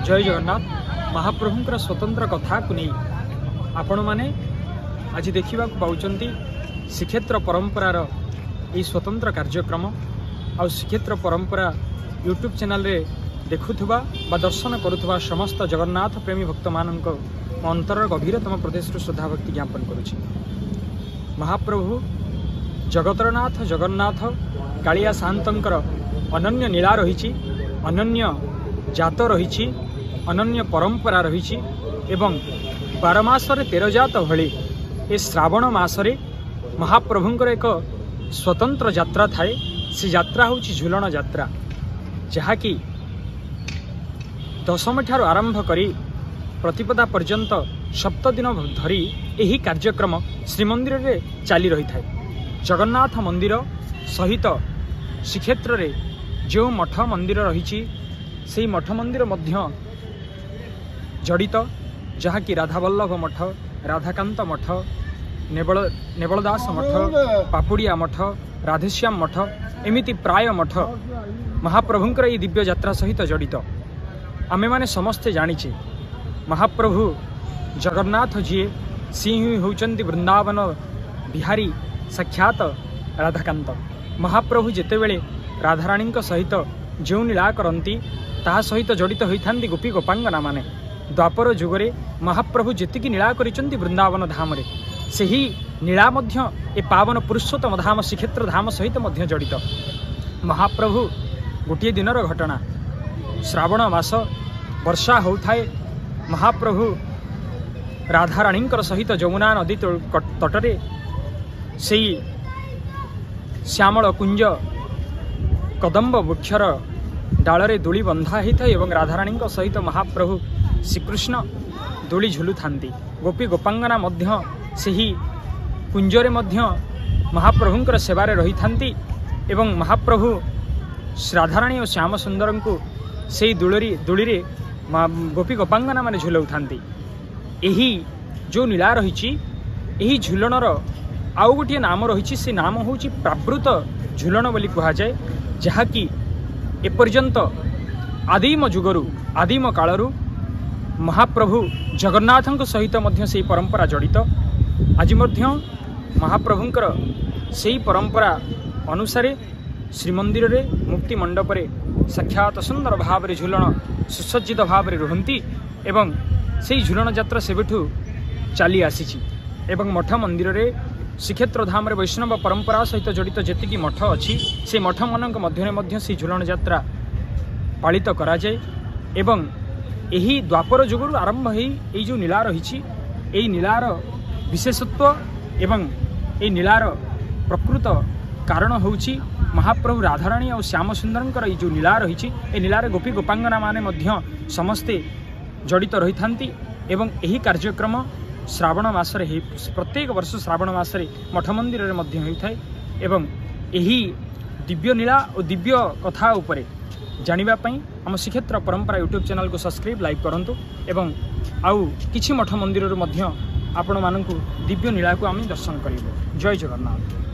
जय जगन्नाथ। महाप्रभुंकर स्वतंत्र कथा को नहीं आपण मैंने आज देखा पाँच श्रीक्षेत्र परंपरार ये स्वतंत्र कार्यक्रम आ श्रीक्षेत्र परंपरा यूट्यूब चैनल रे देखुवा दर्शन करुवा समस्त जगन्नाथ प्रेमी भक्त मान अंतर गभीरतम प्रदेश श्रद्धा भक्ति ज्ञापन करुछि। महाप्रभु जगतरनाथ जगन्नाथ कालिया शांतर अनन्य नीला रही, अनन्य जात रही, अनन्य परंपरा रही एवं 12 मासरे 13 जात भली ए श्रावण मासरे महाप्रभुंकर एक स्वतंत्र यात्रा थाए। से यात्रा हूँ झूलन यात्रा, जहाँकि दशमी ठार आरंभ करी प्रतिपदा पर्यंत 7 दिन धरी यही कार्यक्रम श्रीमंदिर रे चली रही था। जगन्नाथ मंदिर सहित श्रीक्षेत्र रे जो मठ मंदिर रही से मठ मंदिर मध्य जड़ित, जहाँकि राधावल्लभ मठ, राधाकांत मठ, नेबलदास मठ, पापुड़िया मठ, राधेश्याम मठ एमिति प्राय मठ महाप्रभुंकर ये दिव्य यात्रा सहित जड़ित। आमे माने समस्ते जानिचे महाप्रभु जगन्नाथ जी सिंह होचंती वृंदावन बिहारी साक्षात राधाकांत। महाप्रभु जेतेबेले राधाराणी सहित जो लीला करती ता सहित जड़ित होइथांती गोपी गोपांगना माने। द्वापर जुगरे महाप्रभु जेतिकी लीला करिसंती वृंदावन धाम रे सेही लीला मध्य ए पावन पुरुषोत्तम धाम श्रीक्षेत्र धाम सहित मध्य जड़ित। महाप्रभु गोटे दिनर घटना, श्रावण मास वर्षा होउथाए। महाप्रभु राधाराणी सहित जमुना नदी तटरे से श्यामल कुंज कदम्ब वृक्षर डालरे दूली बंधा होता है एवं राधाराणी सहित महाप्रभु श्रीकृष्ण दूली झुलु थांती। गोपी गोपांगना मध्य सही कुंजरे मध्य महाप्रभुंकर सेवारे रही थांती एवं महाप्रभु राधाराणी और श्याम सुंदर को से दूली रे गोपी गोपांगना माने झुलाउ थांती। यही जो नीला रही यही झुलनर आउ गोटे नाम रही, से नाम हूँ प्रावृत झुलन बोली कह जाए, जहाँकि एपर्यंत आदिम जुगरु आदिम कालरू महाप्रभु जगन्नाथ सहित मध्य से परंपरा जड़ित। आज मध्य महाप्रभुंकर से परंपरा अनुसार श्रीमंदिर रे मुक्ति मंडप रे साक्षात सुंदर भाव रे झुलन सुसज्जित भाव रे रुहंती एवं से झुलन यात्रा सेबेठू चली आसी एवं मठ मंदिर रे श्रीक्षेत्र धाम रे वैष्णव परंपरा सहित जड़ित जेतिकी मठ अच्छी से मठ मानक मध्य से झुलन यात्रा पालित करा जाए एवं यही द्वापर जुगुरु आरंभ हो जो नीला रही नीलार विशेषत्व एवं ये नीलार प्रकृत कारण होउछि महाप्रभु राधाराणी और श्याम सुंदर ये जो नीला रही नीलार गोपी गोपांगना माने मध्य समस्ते जड़ित रही थांती एवं यही कार्यक्रम श्रावण मासरे प्रत्येक वर्ष श्रावण मासरे मठ मंदिर रे मध्य होइथाय एवं यही दिव्य नीला और दिव्य कथा उपरे जानिबा पई हम श्रीक्षेत्र परंपरा यूट्यूब चैनल को सब्सक्राइब लाइक करंतु एवं आउ किछि मठ मंदिर रे मध्य आपण मानकु दिव्य नीला को आम दर्शन करिबो। जय जगन्नाथ।